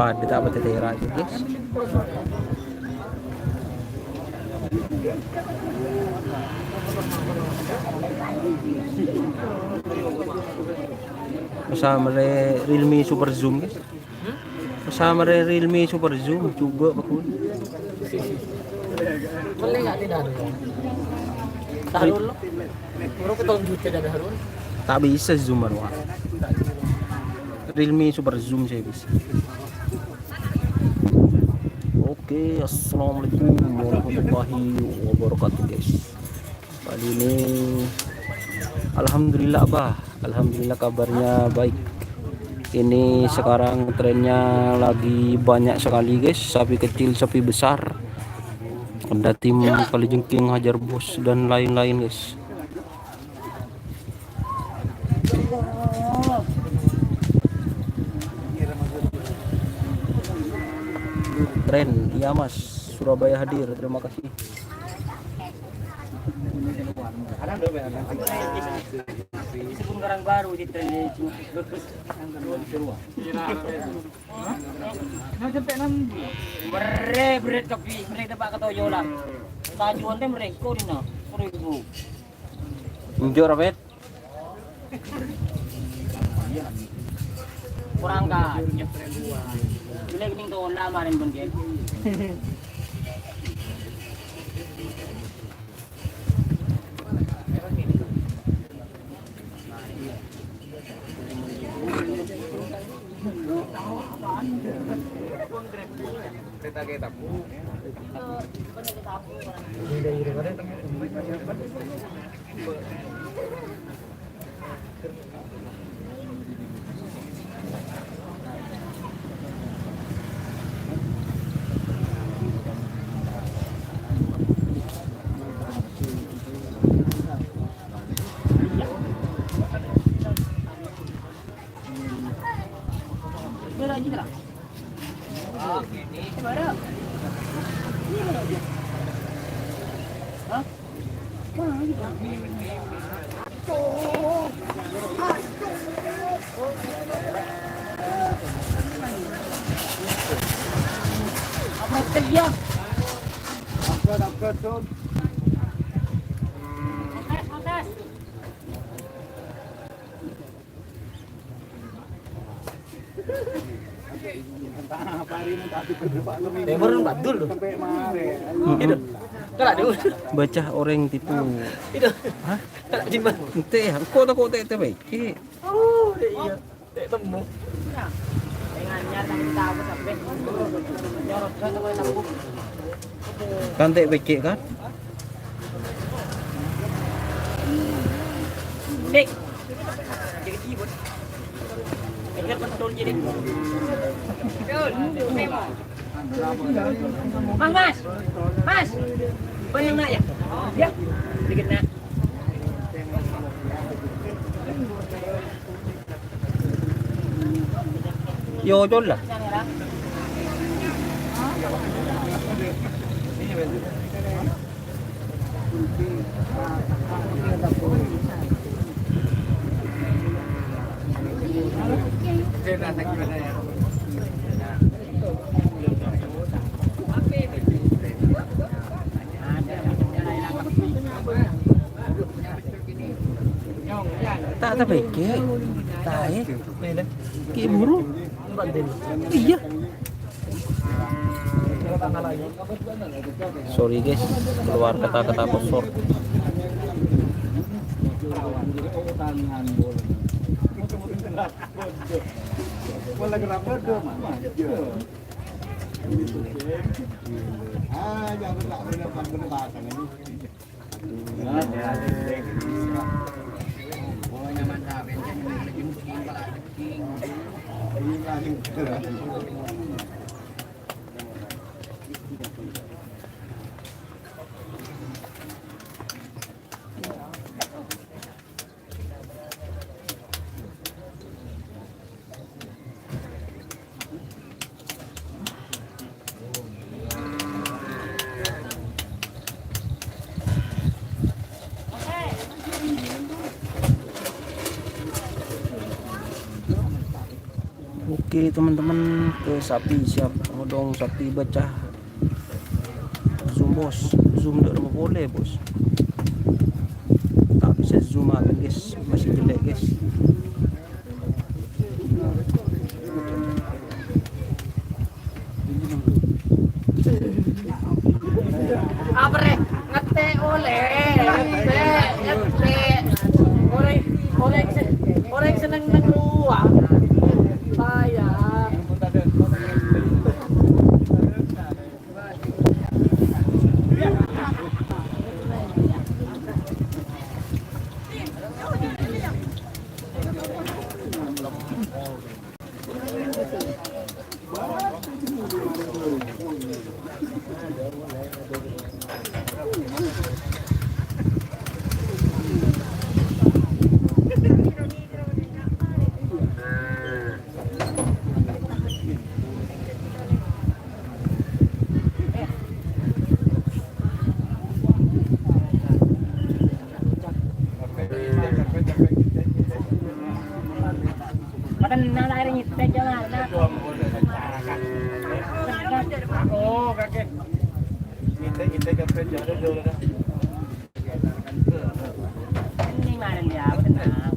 Pada tak bertetera aja guys. Bersama Realme Super Zoom guys. Bersama Realme Super Zoom coba bakun. Boleh nggak tidak ada? Taruh lo. Baru ketemu juta dari Harun. Tak bisa zoom Wak. Realme Super Zoom saya bisa. Oke, assalamualaikum warahmatullahi wabarakatuh guys. Kali ini alhamdulillah alhamdulillah kabarnya baik. Ini sekarang trennya lagi banyak sekali guys, sapi kecil sapi besar. Ada tim Kalajengking, Hajar Bos dan lain-lain guys. Tren, iya mas, Surabaya hadir, terima kasih. Sekarang baru di tren berat kopi, mereka dapat ketoyo lah. Tajuan teh mereka di na, 10.000. Unjuk rapet. Kurang kan? Bila gini tuh lamarin pun dia. Demorun badul loh. Kalau ada Baca orang tipu. itu. Hah? Kalau jimba. Ente, kok teh baik. Oh, iya. Temu. Dengannya tadi tahu sampai nyorot kan sampai nambung. Kan teh baik kan? Dik. Jadi kibut. Ingat betul jadi. Mas. Mas. Banyak nak ya? Ya. Dikit nak. Yo jol lah. Tak baik. Tae. Ki buru. Iya. Sorry guys, keluar kata-kata kosor. Oke teman-teman, ke sapi siap odong sapi becah. Zoom bos, zoom udah mau boleh bos. Tak bisa zoom akan guys, masih jelek guys. Apa re? Ngete oleh. Ngete. Orang seneng nang luar. Sayang. Makan nang air nyitek jangan. Oh, kakek. Kita kafe jadi dulu dah. Ini mana dia? Tenang.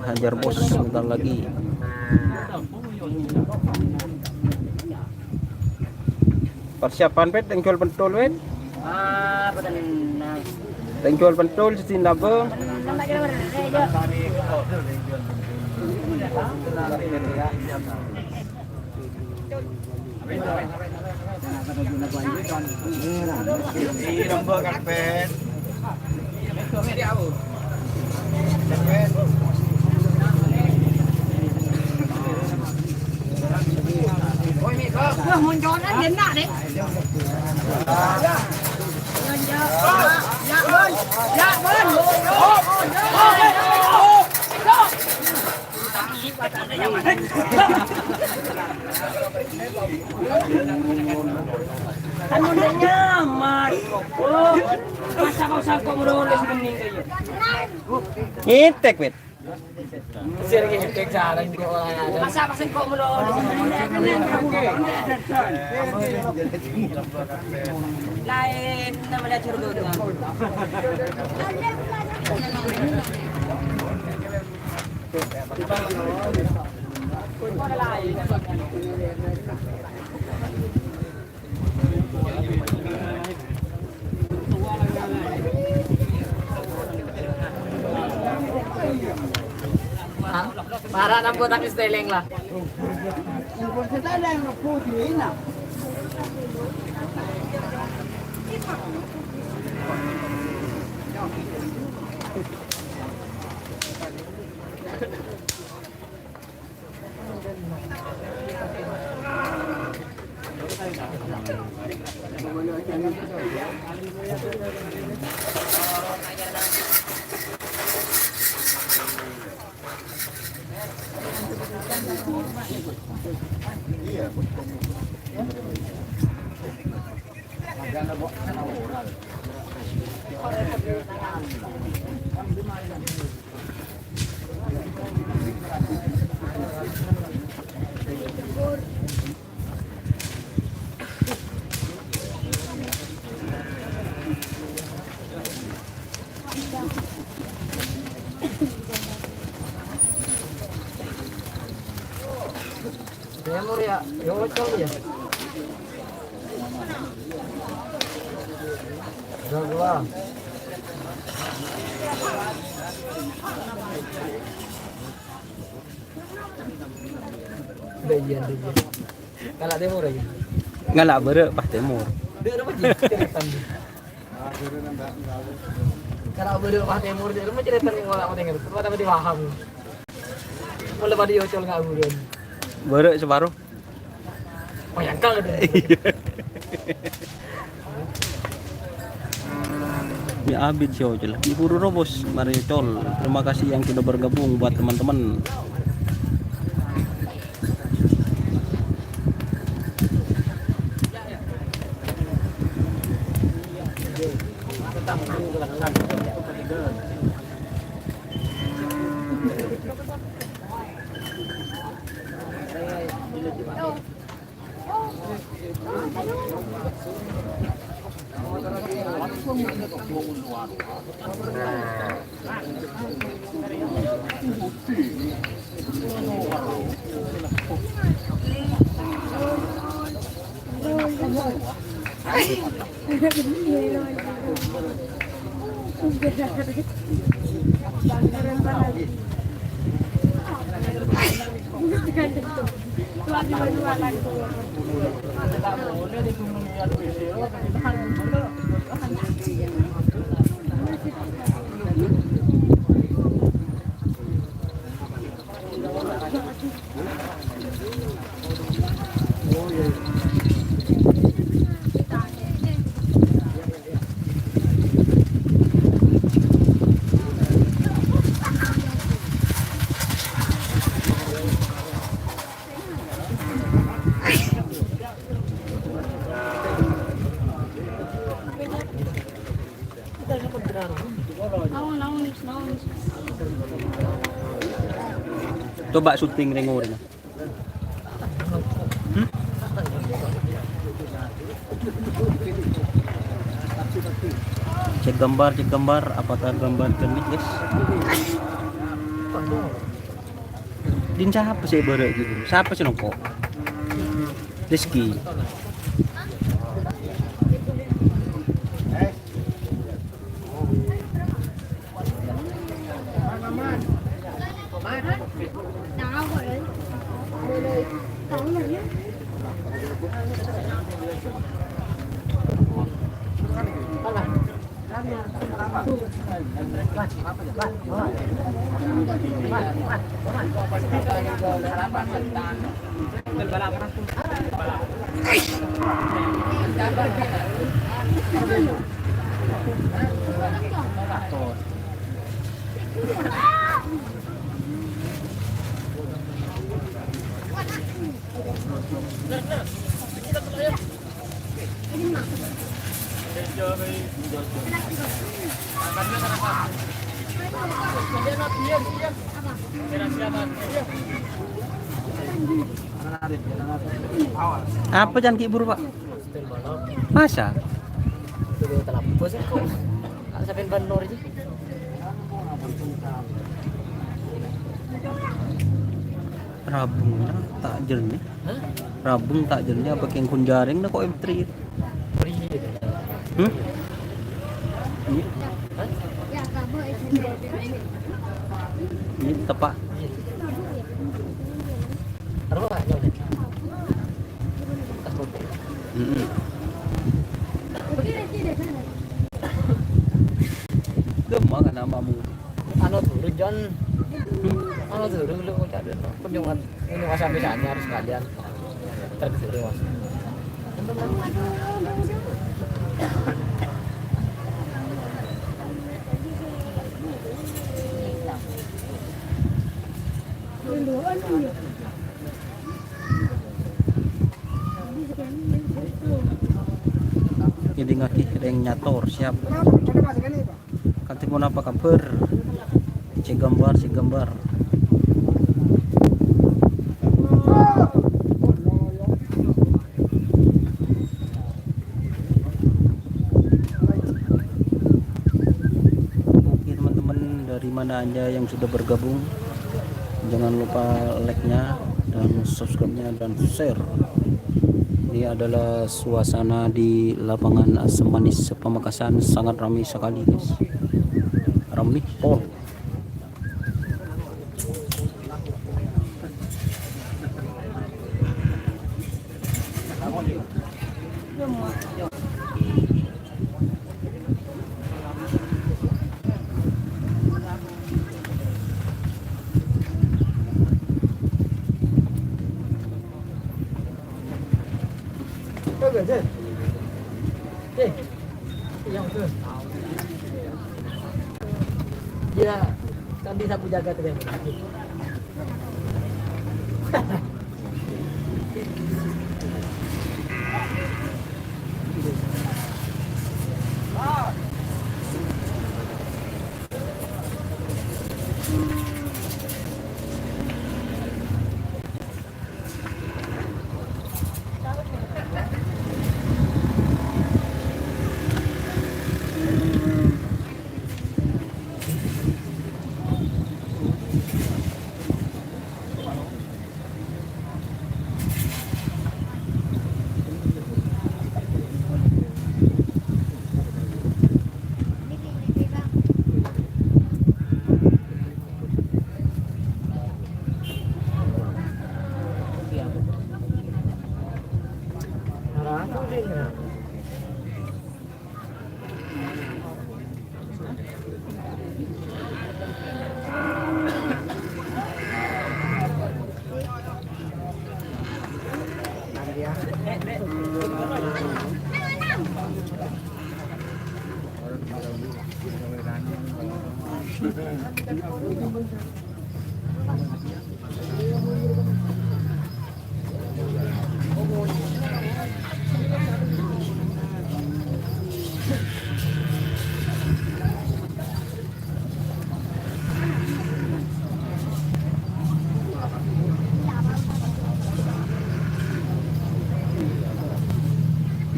Hajar bos sebentar lagi. Persiapan pet tengkol pentul pet. Betul. Tengkol pentul sitin apa? Wah, muncul aja nak deh. Kan udah nyaman. Oh, masa kau sangkau meroles bening kayak. Ngitek pet. Sir ngitek jarang kok ada. Masa kau meroles lain namanya curug dengan. Para nampo tak styling lah. Memor ya, yang macam ya. Jagoan. Bayan. Kalau Timur aja. Nggak bere pas Timur. Dia apa sih? Karena berdua Pak Timur dia rumah cerita yang orang tinggal. Terus apa dipaham? Mulai pada yocol nggak buron. Baru separuh. Oh yang kang ada. Ya abis sih ojol. Ibu Robos Mario Col. Terima kasih yang sudah bergabung buat teman-teman. Coba syuting rengo rin. Cek gambar, apakah gambar kermit guys? Din siapa sih baru gitu? Siapa sih nongko? Rizky. Apa jangan kibur pak? Masa? Sudah terlampau sih kok. Sampai Bandung aja. Rabungnya tak jernih. Hah? Rabung tak jernih apa yang kunjaring na kok M3? Hmm? Ini tepak. Taruh nggak jauhnya? Takut. Demam kan namamu. Ano turun John? Ano turun lu mau cari? Kunjungan ini masa misalnya harus kalian terkesuri mas. Jadi ngaki yang nyator siap. Kanti mo apa kabar? Si gambar. Oke teman-teman, dari mana aja yang sudah bergabung, jangan lupa like-nya dan subscribe-nya dan share. Ini adalah suasana di lapangan Asam Manis Pamekasan, sangat ramai sekali guys. Ramai pol. gak sih? Yang itu. Dia tadi sapu jaga tadi.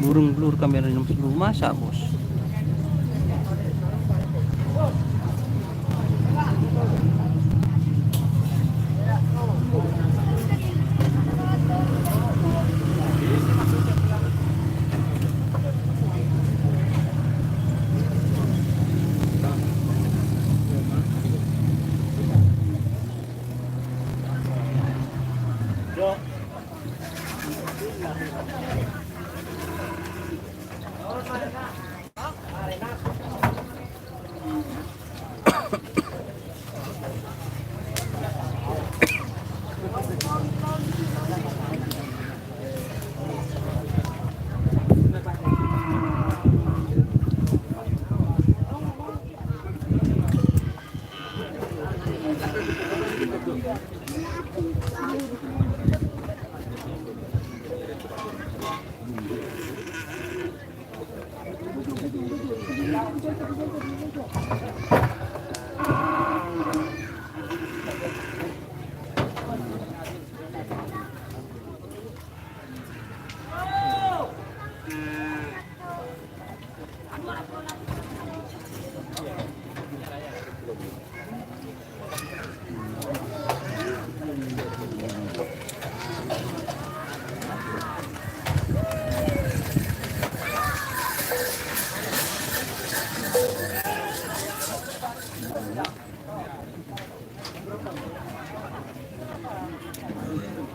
Burung blur kamera 60 masa bos.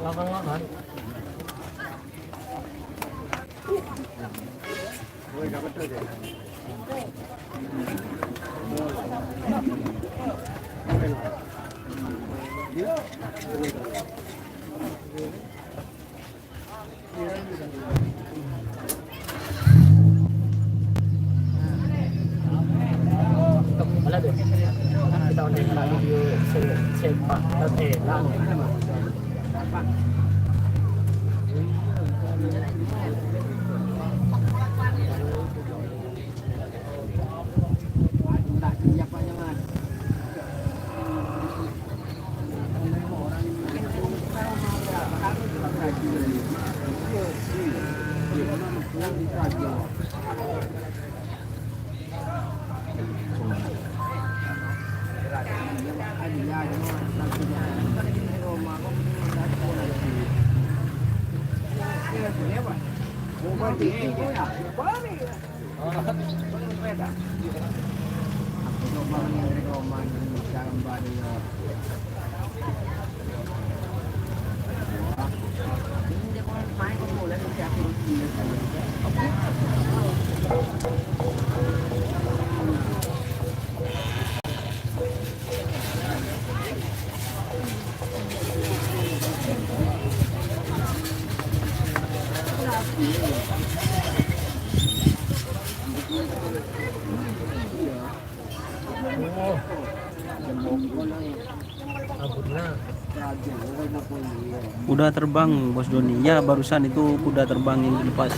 Lakan-lakan. Wala deh. Kita udah ngerali sepak lang. Kuda terbang Bos Doni. Ya barusan itu kuda terbang yang dilepas.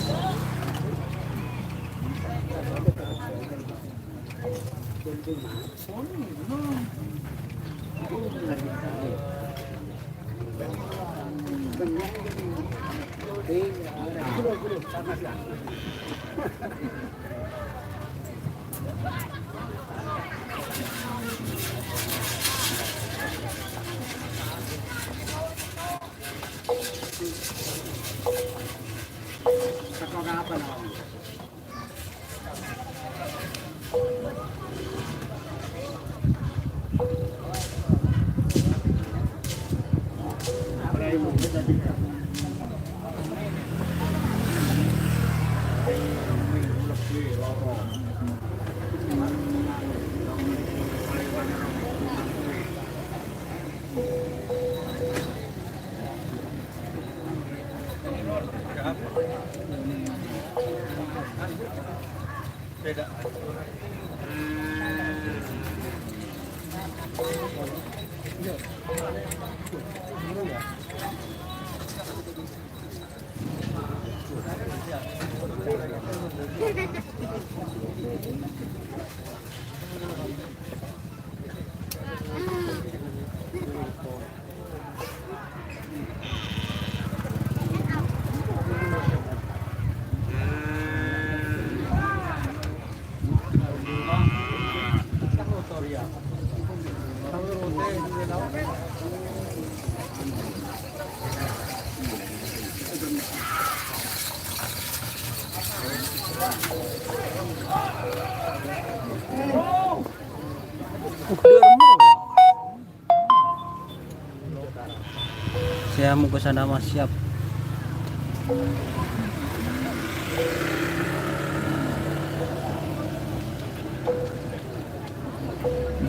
Saya mau ke sana Mas, siap.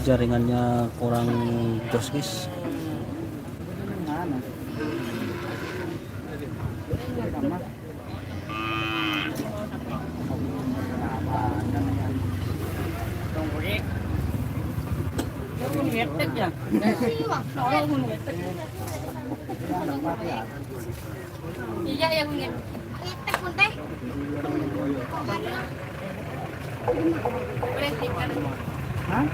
Jaringannya kurang terus guys. Iya yang ngetek pun teh. Boleh tikar. Hah?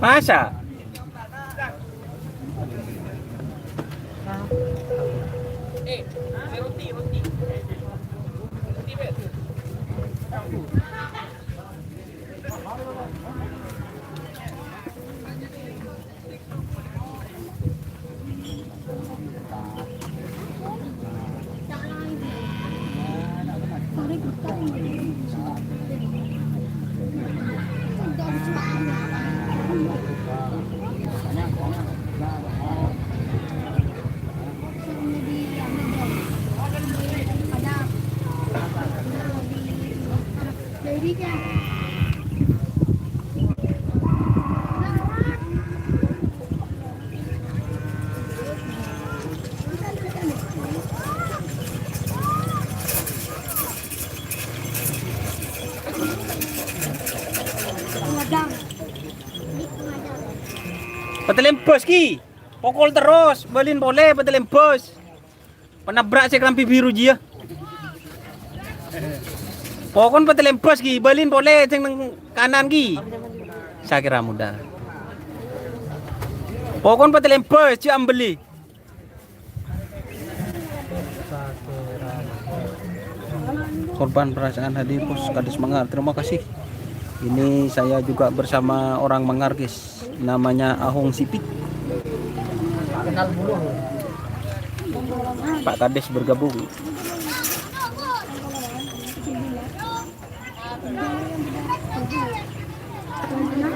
Masa? Petelembos ki. Pokol terus, balin boleh petelembos. Penabrak saya kelampi biru dia. Pokon petelembos ki, balin boleh sing nang kanan ki. Saya kira mudah. Pokon petelembos ci ambeli. Korban perasaan hadir Pos Kades Mengar. Terima kasih. Ini saya juga bersama orang Mengar guys. Namanya Ahong Sipik. Pak Kades bergabung.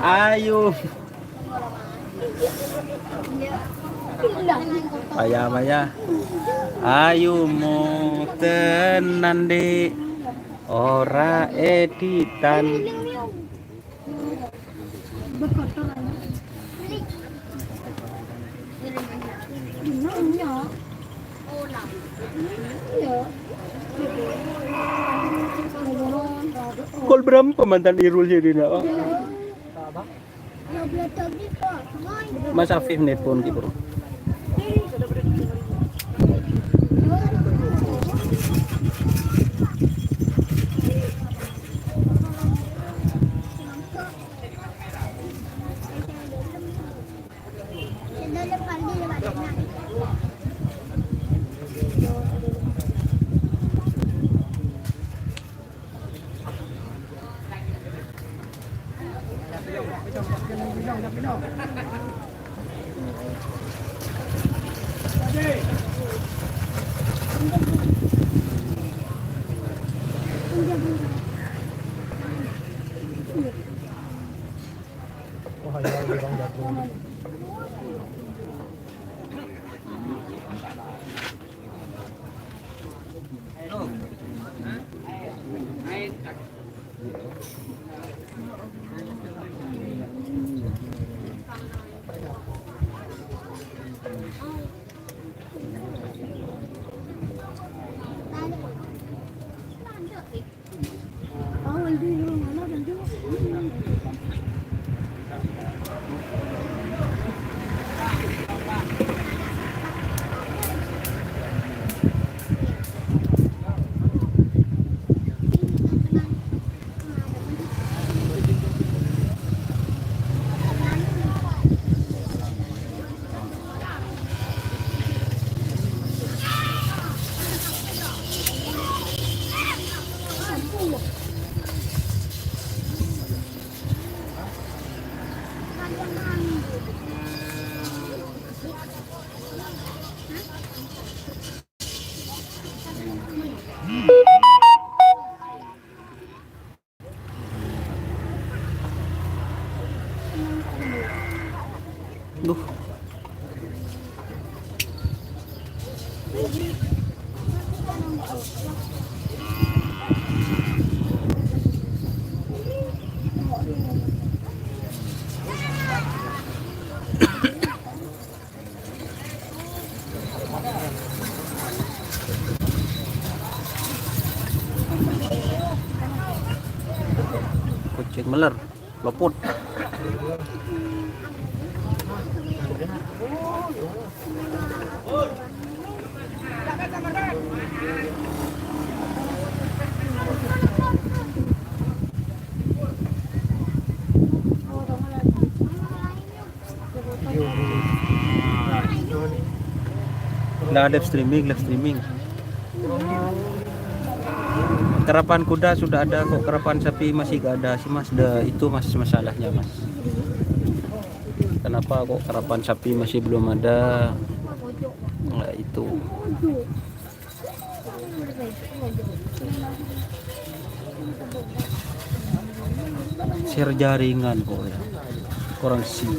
Ayo. Maya. Ayo mau tenan dek. Ora editan. Gol berapa mantan Irul jadi nak? Mas Afif nelpon di bro. Duh. Kucing meler, loput. Nggak ada live streaming. Kerapan kuda sudah ada kok, kerapan sapi masih gak ada sih mas. Itu mas masalahnya mas. Kenapa kok kerapan sapi masih belum ada? Nah, itu. Share jaringan kok ya. Kurang sih.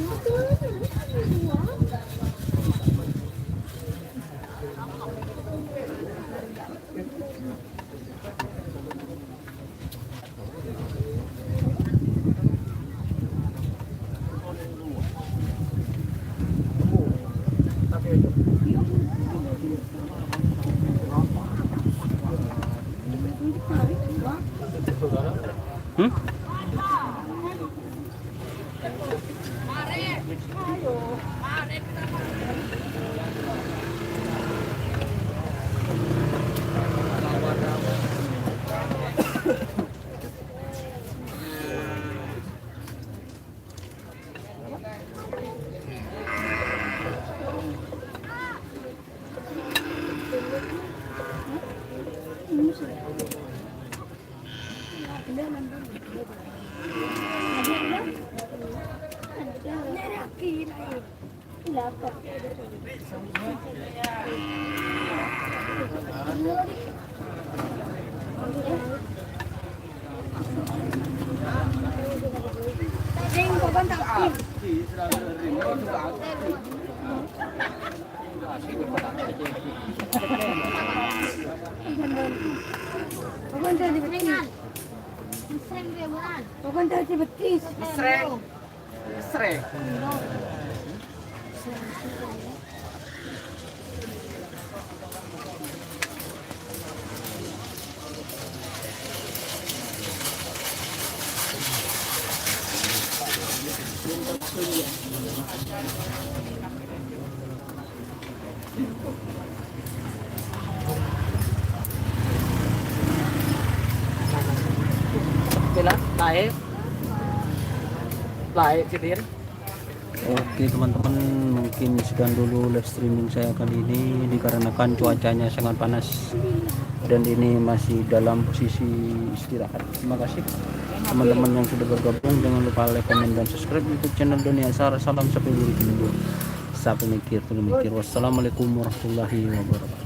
Hmm? Srek. Bila, lain. Lain, Citin. Oke teman-teman, mungkin sekian dulu live streaming saya kali ini dikarenakan cuacanya sangat panas dan ini masih dalam posisi istirahat. Terima kasih teman-teman yang sudah bergabung. Jangan lupa like, komen, dan subscribe YouTube channel Dunia Asar. Salam sampai berjumpa. Sampai mikir. Wassalamualaikum warahmatullahi wabarakatuh.